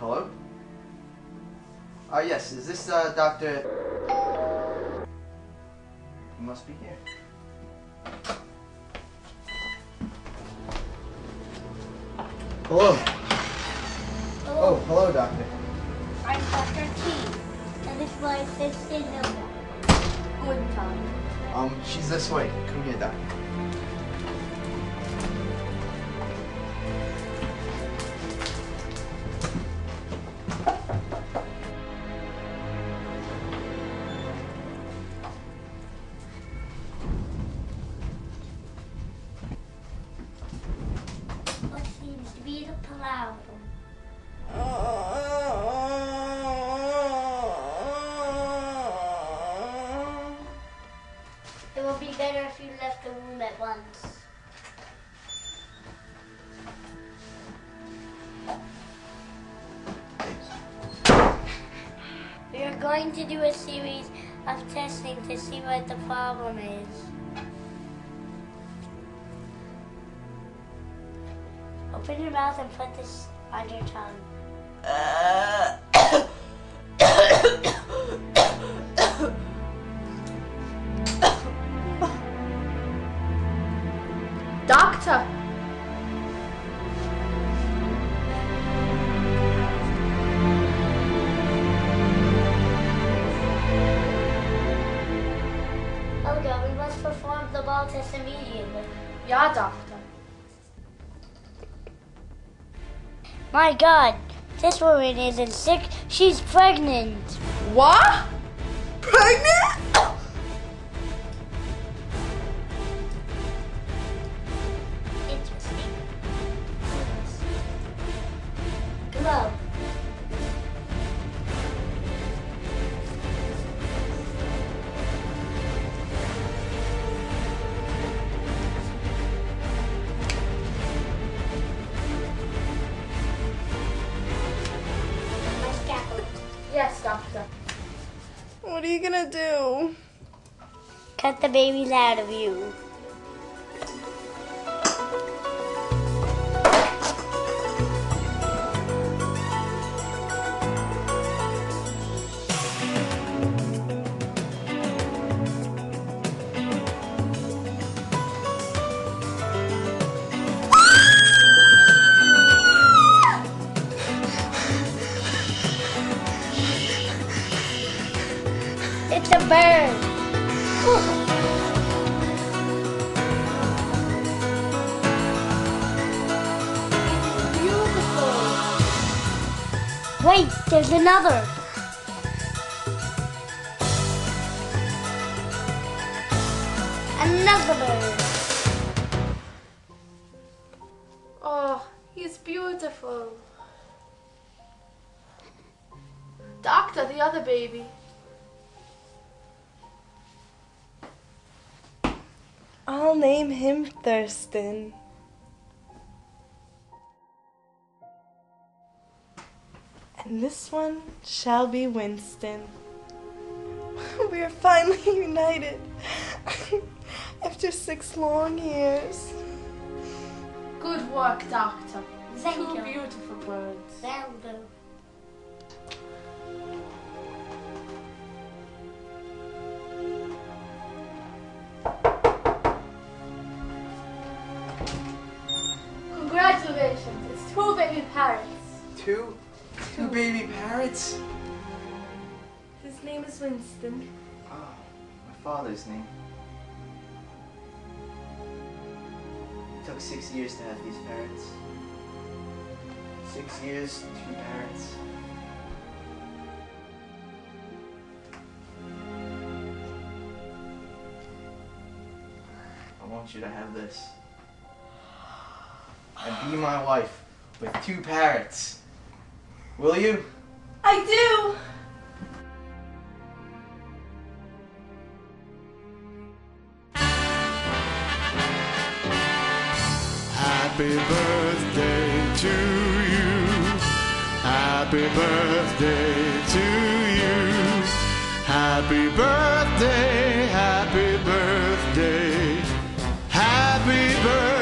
Hello? Yes, is this Dr. You must be here. Hello. Hello. Oh, hello, Doctor. I'm Dr. T, and this is my assistant Hilda. Guten Tag. She's this way. Come here, Doctor. What seems to be the problem? It will be better if you left the room at once. We are going to do a series of testing to see what the problem is. Open your mouth and put this on your tongue. Doctor! Helga, we must perform the ball test immediately. Ja, Doctor. My God, this woman isn't sick, she's pregnant. What? Pregnant? Interesting. Come on. My scalpel. Yes, Doctor. What are you gonna do? Cut the babies out of you. It's a bird. Beautiful. Wait, there's another. Another bird. Oh, he's beautiful. Doctor, the other baby. I'll name him Thurston. And this one shall be Winston. We are finally united after 6 long years. Good work, Doctor. Thank Two you. beautiful birds. That'll do. Congratulations, it's 2 baby parrots. Two baby parrots? His name is Winston. Oh, my father's name. It took 6 years to have these parrots. 6 years, 2 parrots. I want you to have this. And be my wife with 2 parrots. Will you? I do! Happy birthday to you. Happy birthday to you. Happy birthday, happy birthday, happy birthday.